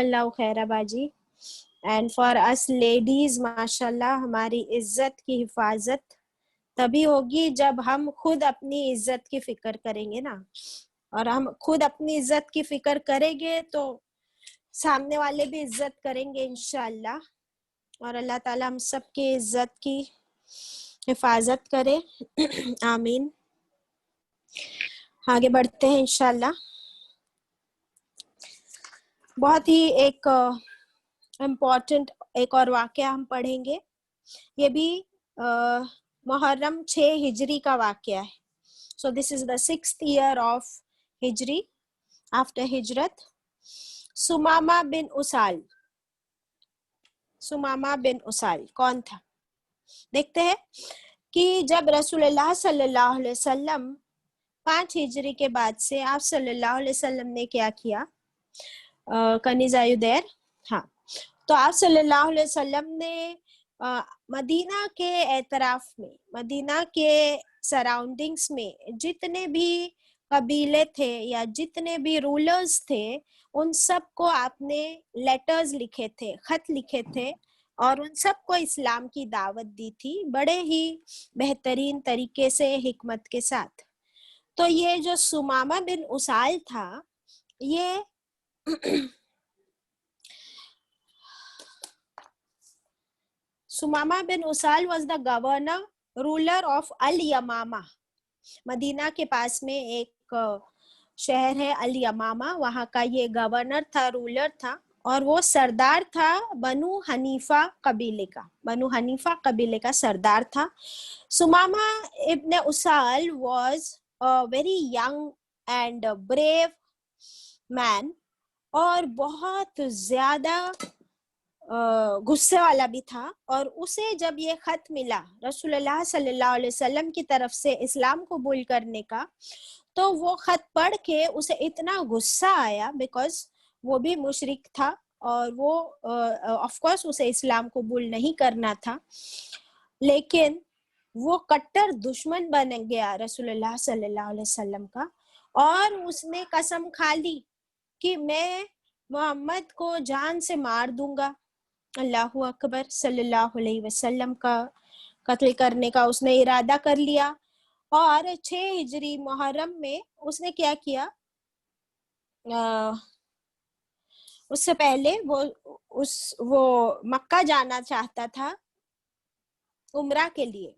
اللہ خیر باجی. And for us ladies ماشاءاللہ ہماری عزت کی حفاظت تبھی ہوگی جب ہم خود اپنی عزت کی فکر کریں گے نا, اور ہم خود اپنی عزت کی فکر کریں گے تو سامنے والے بھی عزت کریں گے انشاءاللہ. اور اللہ تعالی ہم سب کی عزت کی حفاظت کرے. آمین. آگے بڑھتے ہیں انشاءاللہ. بہت ہی ایک امپورٹنٹ ایک اور واقعہ ہم پڑھیں گے. یہ بھی محرم 6 ہجری کا واقعہ ہے. So this is the 6th year of ہجری after ہجرت. سمامہ بن اسال. سمامہ بن اسال کون تھا؟ دیکھتے ہیں کہ جب رسول اللہ صلی اللہ علیہ وسلم 5 ہجری کے بعد سے آپ صلی اللہ علیہ وسلم نے کیا کیا؟ کنیزہ دیر. ہاں, تو آپ صلی اللہ علیہ وسلم نے مدینہ کے اعتراف میں, مدینہ کے سراؤنڈنگس میں جتنے بھی قبیلے تھے یا جتنے بھی رولرز تھے ان سب کو آپ نے لیٹرز لکھے تھے, خط لکھے تھے, اور ان سب کو اسلام کی دعوت دی تھی بڑے ہی بہترین طریقے سے, حکمت کے ساتھ. تو یہ جو سمامہ بن اسال تھا, یہ Sumamah bin Asal was the governor ruler of Al Yamamah. Medina کے پاس میں ایک شہر ہے الیمامہ, وہاں کا یہ گورنر تھا, رولر تھا, اور وہ سردار تھا بنو حنیفہ قبیلے کا. بنو حنیفہ قبیلے کا سردار تھا. Sumamah ibn Asal was very young and brave man, اور بہت زیادہ غصے والا بھی تھا. اور اسے جب یہ خط ملا رسول اللہ صلی اللہ علیہ وسلم کی طرف سے اسلام قبول کرنے کا, تو وہ خط پڑھ کے اسے اتنا غصہ آیا, بیکاز وہ بھی مشرک تھا اور وہ آف کورس اسے اسلام قبول نہیں کرنا تھا, لیکن وہ کٹر دشمن بن گیا رسول اللہ صلی اللہ علیہ وسلم کا. اور اس نے قسم کھا لی کہ میں محمد کو جان سے مار دوں گا. اللہ اکبر. صلی اللہ علیہ وسلم کا قتل کرنے کا اس نے ارادہ کر لیا. اور 6 ہجری محرم میں اس نے کیا کیا, اس سے پہلے وہ مکہ جانا چاہتا تھا عمرہ کے لیے.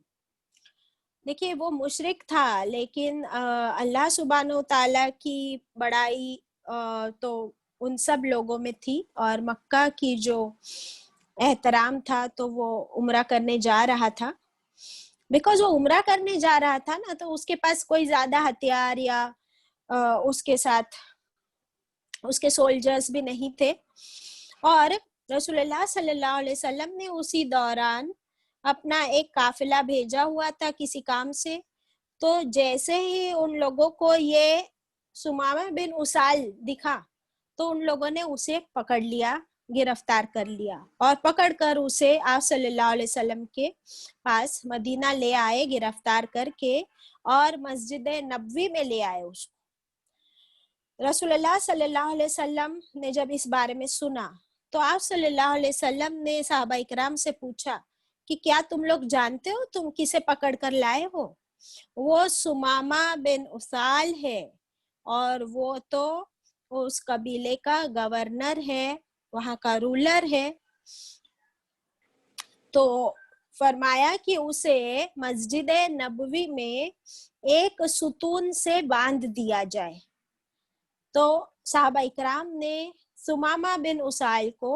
دیکھیے وہ مشرک تھا, لیکن اللہ سبحانہ و تعالیٰ کی بڑائی تو ان سب لوگوں میں تھی, اور مکہ کی جو احترام تھا تو وہ عمرہ کرنے جا رہا تھا. بیکاز وہ عمرہ کرنے جا رہا تھا نا, تو اس کے پاس کوئی زیادہ ہتھیار یا اس کے ساتھ اس کے سولجرز بھی نہیں تھے. اور رسول اللہ صلی اللہ علیہ وسلم نے اسی دوران اپنا ایک قافلہ بھیجا ہوا تھا کسی کام سے. تو جیسے ہی ان لوگوں کو یہ سمامہ بن اسال دکھا تو ان لوگوں نے اسے پکڑ لیا, گرفتار کر لیا, اور پکڑ کر اسے آپ صلی اللہ علیہ وسلم کے پاس مدینہ لے آئے گرفتار کر کے, اور مسجد نبوی میں لے آئے اس کو. رسول اللہ صلی اللہ علیہ وسلم نے جب اس بارے میں سنا تو آپ صلی اللہ علیہ وسلم نے صحابہ اکرام سے پوچھا کہ کیا تم لوگ جانتے ہو تم کسے پکڑ کر لائے ہو؟ وہ سمامہ بن اسال ہے, اور وہ تو اس قبیلے کا گورنر ہے, وہاں کا رولر ہے. تو فرمایا کہ اسے مسجد نبوی میں ایک ستون سے باندھ دیا جائے. تو صحابہ اکرام نے سمامہ بن اسال کو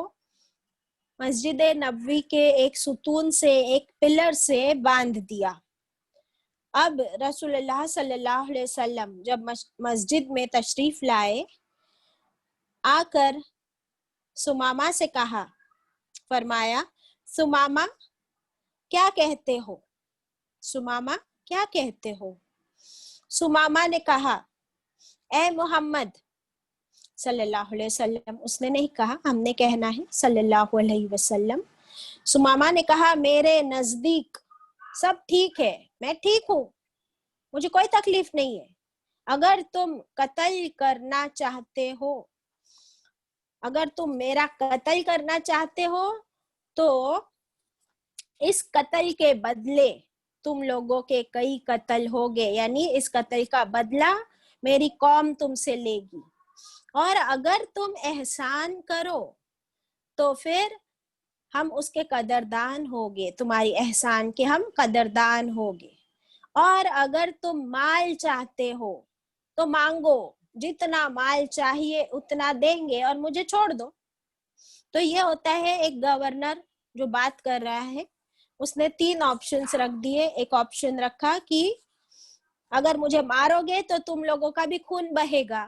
مسجد نبوی کے ایک ستون سے, ایک پلر سے باندھ دیا. اب رسول اللہ صلی اللہ علیہ وسلم جب مسجد میں تشریف لائے, آ کر سمامہ سے کہا, فرمایا سمامہ کیا کہتے ہو؟ سمامہ کیا کہتے ہو؟ سمامہ نے کہا اے محمد صلی اللہ علیہ وسلم. اس نے نہیں کہا, ہم نے کہنا ہے صلی اللہ علیہ وسلم. سمامہ نے کہا میرے نزدیک سب ٹھیک ہے, میں ٹھیک ہوں, مجھے کوئی تکلیف نہیں ہے. اگر تم قتل کرنا چاہتے ہو, اگر تم میرا قتل کرنا چاہتے ہو تو اس قتل کے بدلے تم لوگوں کے کئی قتل ہوگے، یعنی اس قتل کا بدلہ میری قوم تم سے لے گی، اور اگر تم احسان کرو تو پھر ہم اس کے قدردان ہوگے، تمہاری احسان کے ہم قدردان ہوگے، اور اگر تم مال چاہتے ہو تو مانگو، جتنا مال چاہیے اتنا دیں گے اور مجھے چھوڑ دو۔ تو یہ ہوتا ہے ایک گورنر جو بات کر رہا ہے، اس نے 3 آپشنز رکھ دیے۔ ایک آپشن رکھا کہ اگر مجھے مارو گے تو تم لوگوں کا بھی خون بہے گا،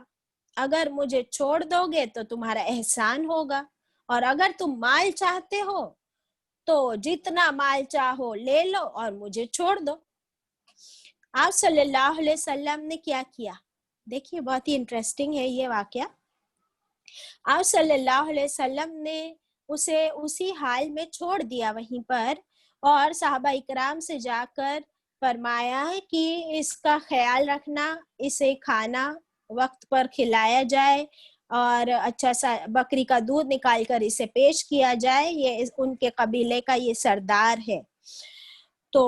اگر مجھے چھوڑ دو گے تو تمہارا احسان ہوگا، اور اگر تم مال چاہتے ہو تو جتنا مال چاہو لے لو اور مجھے چھوڑ دو۔ آپ صلی اللہ علیہ وسلم نے کیا کیا؟ دیکھیے بہت ہی انٹرسٹنگ ہے یہ واقعہ۔ آپ صلی اللہ علیہ وسلم نے اسے اسی حال میں چھوڑ دیا وہیں پر، اور صحابہ اکرام سے جا کر فرمایا کہ اس کا خیال رکھنا، اسے کھانا وقت پر کھلایا جائے، اور اچھا سا بکری کا دودھ نکال کر اسے پیش کیا جائے، یہ ان کے قبیلے کا یہ سردار ہے۔ تو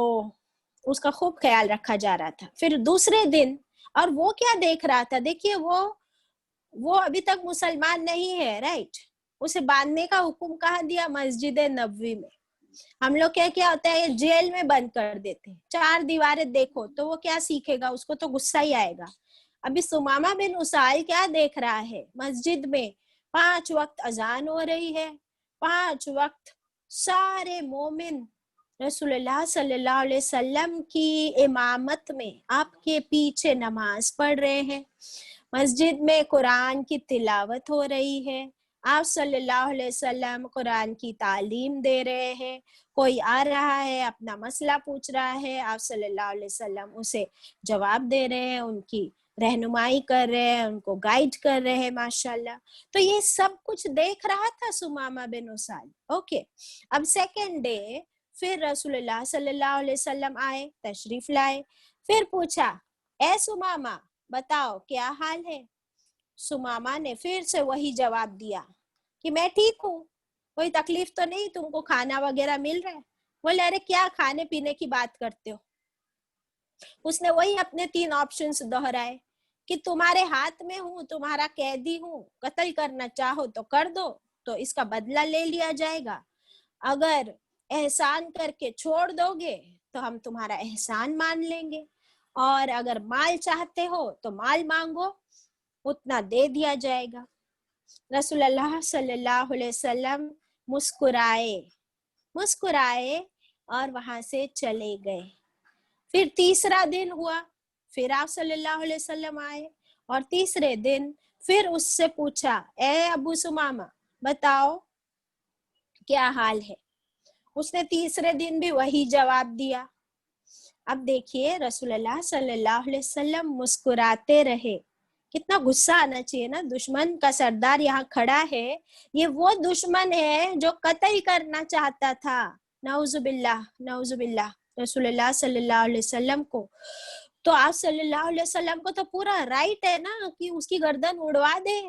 اس کا خوب خیال رکھا جا رہا تھا۔ پھر دوسرے دن، اور وہ کیا دیکھ رہا تھا، دیکھیے وہ ابھی تک مسلمان نہیں ہے، رائٹ؟ اسے باندھنے کا حکم کہاں دیا؟ مسجد نبوی میں۔ ہم لوگ کیا ہوتا ہے، جیل میں بند کر دیتے، 4 دیواریں دیکھو تو وہ کیا سیکھے گا؟ اس کو تو غصہ ہی آئے گا۔ ابھی ثمامہ بن اسال کیا دیکھ رہا ہے؟ مسجد میں 5 وقت اذان ہو رہی ہے، 5 وقت سارے مومن رسول اللہ صلی اللہ علیہ وسلم کی امامت میں آپ کے پیچھے نماز پڑھ رہے ہیں، مسجد میں قرآن کی تلاوت ہو رہی ہے، آپ صلی اللہ علیہ وسلم قرآن کی تعلیم دے رہے ہیں، کوئی آ رہا ہے اپنا مسئلہ پوچھ رہا ہے، آپ صلی اللہ علیہ وسلم اسے جواب دے رہے ہیں، ان کی رہنمائی کر رہے ہیں، ان کو گائیڈ کر رہے ہیں، ماشاءاللہ۔ تو یہ سب کچھ دیکھ رہا تھا ثمامہ بن اسال۔ اوکے، اب سیکنڈ ڈے پھر رسول اللہ صلی اللہ علیہ وسلم آئے، تشریف لائے، پھر پوچھا اے ثمامہ بتاؤ کیا حال ہے؟ ثمامہ نے پھر سے وہی جواب دیا کہ میں ٹھیک ہوں، کوئی تکلیف تو نہیں، تم کو کھانا وغیرہ مل رہا ہے؟ بولے ارے کیا کھانے پینے کی بات کرتے ہو؟ اس نے وہی اپنے 3 آپشنز دہرائے کہ تمہارے ہاتھ میں ہوں، تمہارا قیدی ہوں، قتل کرنا چاہو تو کر دو، تو اس کا بدلہ لے لیا جائے گا، اگر احسان کر کے چھوڑ دو گے تو ہم تمہارا احسان مان لیں گے، اور اگر مال چاہتے ہو تو مال مانگو، اتنا دے دیا جائے گا۔ رسول اللہ صلی اللہ علیہ وسلم مسکرائے اور وہاں سے چلے گئے۔ پھر تیسرا دن ہوا، پھر آپ صلی اللہ علیہ وسلم آئے، اور تیسرے دن پھر اس سے پوچھا اے ابو ثمامہ بتاؤ کیا حال ہے؟ اس نے تیسرے دن بھی وہی جواب دیا۔ اب دیکھیے رسول اللہ صلی اللہ علیہ وسلم مسکراتے رہے۔ کتنا غصہ آنا چاہیے نا، دشمن کا سردار یہاں کھڑا ہے، یہ وہ دشمن ہے جو قتل کرنا چاہتا تھا، نعوذ باللہ نعوذ باللہ، رسول اللہ صلی اللہ علیہ وسلم کو۔ تو آپ صلی اللہ علیہ وسلم کو تو پورا رائٹ ہے نا کہ اس کی گردن اڑوا دے،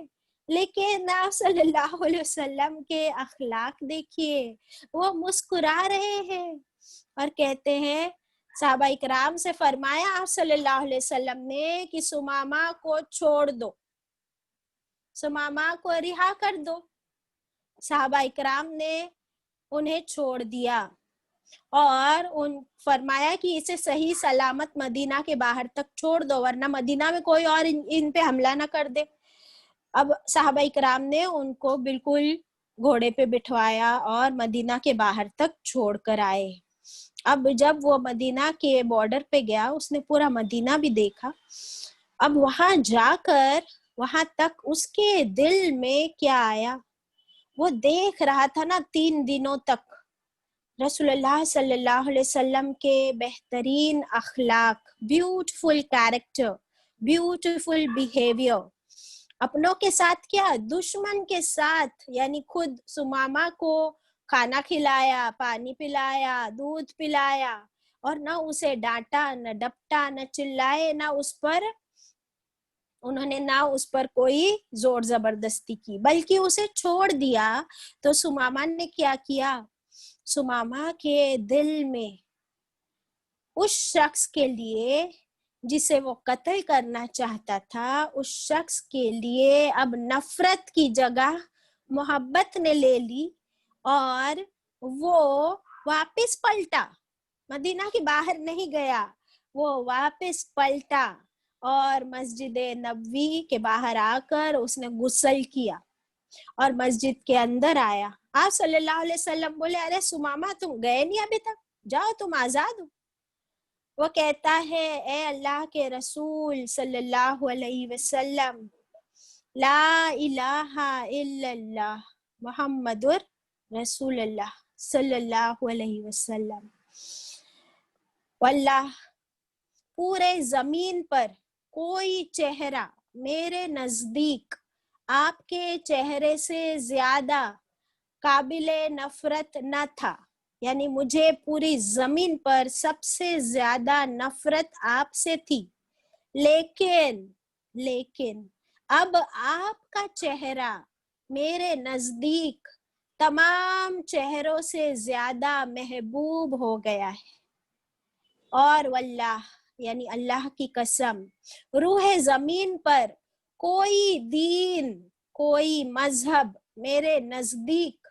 لیکن آپ صلی اللہ علیہ وسلم کے اخلاق دیکھیے، وہ مسکرا رہے ہیں اور کہتے ہیں، صحابہ اکرام سے فرمایا آپ صلی اللہ علیہ وسلم نے کہ ثمامہ کو چھوڑ دو، ثمامہ کو رہا کر دو۔ صحابہ اکرام نے انہیں چھوڑ دیا اور فرمایا کہ اسے صحیح سلامت مدینہ کے باہر تک چھوڑ دو، ورنہ مدینہ میں کوئی اور ان پہ حملہ نہ کر دے۔ اب صحابہ اکرام نے ان کو بالکل گھوڑے پہ بٹھوایا اور مدینہ کے باہر تک چھوڑ کر آئے۔ اب جب وہ مدینہ کے بارڈر پہ گیا، اس نے پورا مدینہ بھی دیکھا۔ اب وہاں جا کر وہاں تک اس کے دل میں کیا آیا، وہ دیکھ رہا تھا نا 3 دنوں تک رسول اللہ صلی اللہ علیہ وسلم کے بہترین اخلاق، بیوٹیفل کیریکٹر، بیوٹیفل بیہیویئر، اپنوں کے ساتھ کیا، دشمن کے ساتھ، یعنی خود ثمامہ کو کھانا کھلایا، پانی پلایا، دودھ پلایا، اور نہ اسے ڈانٹا، نہ ڈپٹا، نہ چلائے، نہ اس پر انہوں نے نہ اس پر کوئی زور زبردستی کی بلکہ اسے چھوڑ دیا. تو سمامہ نے کیا کیا؟ سمامہ کے دل میں اس شخص کے لیے جسے وہ قتل کرنا چاہتا تھا، اس شخص کے لیے اب نفرت کی جگہ محبت نے لے لی، اور وہ واپس پلٹا، مدینہ کے باہر نہیں گیا، وہ واپس پلٹا اور مسجد نبوی کے باہر آ کر اس نے غسل کیا اور مسجد کے اندر آیا. آپ صلی اللہ علیہ وسلم بولے ارے سمامہ تم گئے نہیں ابھی تک، جاؤ تم آزاد ہو. وہ کہتا ہے اے اللہ کے رسول صلی اللہ علیہ وسلم، لا الہ الا اللہ محمد رسول اللہ صلی اللہ علیہ وسلم. واللہ پورے زمین پر کوئی چہرہ میرے نزدیک آپ کے چہرے سے زیادہ قابل نفرت نہ تھا، یعنی مجھے پوری زمین پر سب سے زیادہ نفرت آپ سے تھی، لیکن اب آپ کا چہرہ میرے نزدیک تمام چہروں سے زیادہ محبوب ہو گیا ہے. اور واللہ یعنی اللہ کی قسم، روح زمین پر کوئی دین، کوئی مذہب میرے نزدیک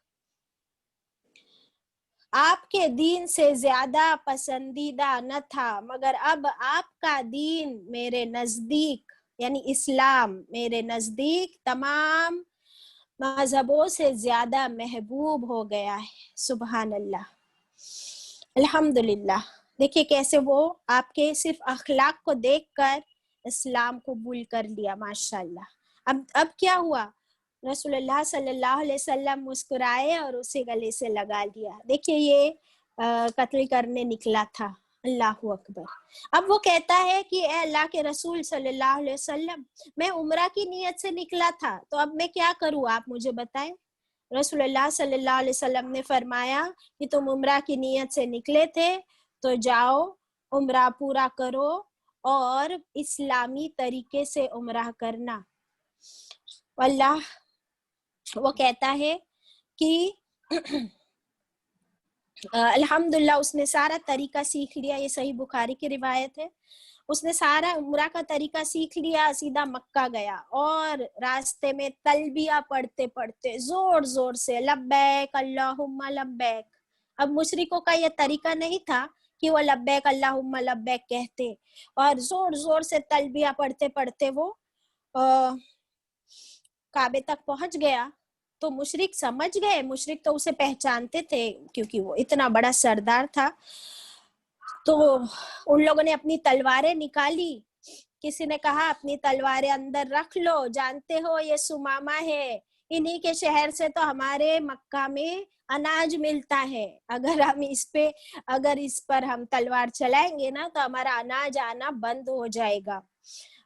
آپ کے دین سے زیادہ پسندیدہ نہ تھا، مگر اب آپ کا دین میرے نزدیک یعنی اسلام میرے نزدیک تمام مذہبوں سے زیادہ محبوب ہو گیا ہے. سبحان اللہ، الحمدللہ. دیکھیے کیسے وہ آپ کے صرف اخلاق کو دیکھ کر اسلام قبول کر لیا، ماشاءاللہ. اب کیا ہوا؟ رسول اللہ صلی اللہ علیہ وسلم مسکرائے اور اسے گلے سے لگا لیا. دیکھیے یہ قتل کرنے نکلا تھا. اللہ اکبر. اب وہ کہتا ہے کہ اے اللہ کے رسول صلی اللہ علیہ وسلم، میں عمرہ کی نیت سے نکلا تھا، تو اب میں کیا کروں، آپ مجھے بتائیں. رسول اللہ صلی اللہ علیہ وسلم نے فرمایا کہ تم عمرہ کی نیت سے نکلے تھے تو جاؤ عمرہ پورا کرو اور اسلامی طریقے سے عمرہ کرنا. واللہ وہ کہتا ہے کہ الحمدللہ اس نے سارا طریقہ سیکھ لیا. یہ صحیح بخاری کی روایت ہے. اس نے سارا عمرہ کا طریقہ سیکھ لیا، سیدھا مکہ گیا اور راستے میں تلبیہ پڑھتے پڑھتے زور زور سے لبیک اللہم لبیک. اب مشرکوں کا یہ طریقہ نہیں تھا کہ وہ لبیک اللہم لبیک کہتے، اور زور زور سے تلبیہ پڑھتے پڑھتے وہ کعبے تک پہنچ گیا. تو مشرک سمجھ گئے، مشرک تو اسے پہچانتے تھے کیونکہ وہ اتنا بڑا سردار تھا. تو ان لوگوں نے اپنی تلواریں نکالی. کسی نے کہا اپنی تلواریں اندر رکھ لو، جانتے ہو یہ سمامہ ہے، انہی کے شہر سے تو ہمارے مکہ میں اناج ملتا ہے، اگر اس پر ہم تلوار چلائیں گے نا تو ہمارا اناج آنا بند ہو جائے گا.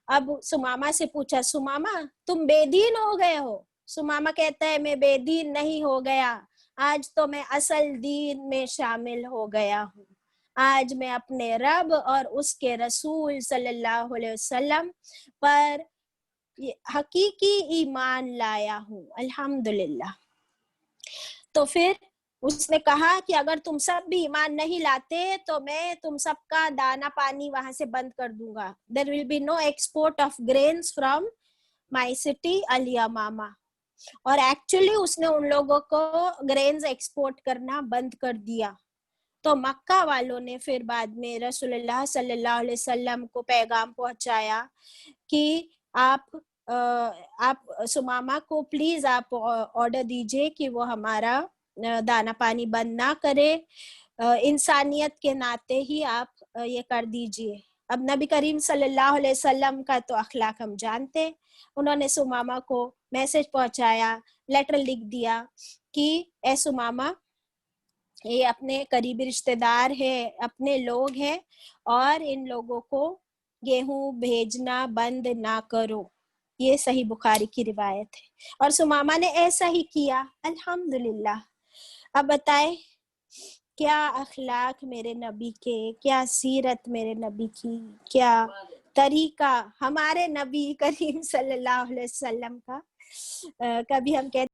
اب سمامہ سے پوچھا، سمامہ تم بے دین ہو گئے ہو؟ سمامہ کہتا ہے میں بے دین نہیں ہو گیا، آج تو میں اصل دین میں شامل ہو گیا ہوں. آج میں اپنے رب اور اس کے رسول صلی اللہ علیہ وسلم پر حقیقی ایمان لایا ہوں. الحمدللہ. تو پھر اس نے کہا کہ اگر تم سب بھی ایمان نہیں لاتے تو میں تم سب کا دانا پانی وہاں سے بند کر دوں گا. There will be no export of grains from my city Al-Yamama. اور ایکچولی اس نے ان لوگوں کو گرینز ایکسپورٹ کرنا بند کر دیا. تو مکہ والوں نے پھر بعد میں رسول اللہ صلی اللہ علیہ وسلم کو پیغام پہنچایا کہ آپ سمامہ کو پلیز آپ آرڈر دیجئے کہ وہ ہمارا دانا پانی بند نہ کرے، انسانیت کے ناطے ہی آپ یہ کر دیجئے. اب نبی کریم صلی اللہ علیہ وسلم کا تو اخلاق ہم جانتے. انہوں نے سمامہ کو میسج پہنچایا، لیٹر لکھ دیا کہ اے سمامہ، یہ اپنے قریبی رشتہ دار ہے، اپنے لوگ ہیں، اور ان لوگوں کو گیہوں بھیجنا بند نہ کرو. یہ صحیح بخاری کی روایت ہے. اور سمامہ نے ایسا ہی کیا. الحمدللہ. اب بتائے کیا اخلاق میرے نبی کے، کیا سیرت میرے نبی کی، کیا طریقہ ہمارے نبی کریم صلی اللہ علیہ وسلم کا. کبھی ہم کہتے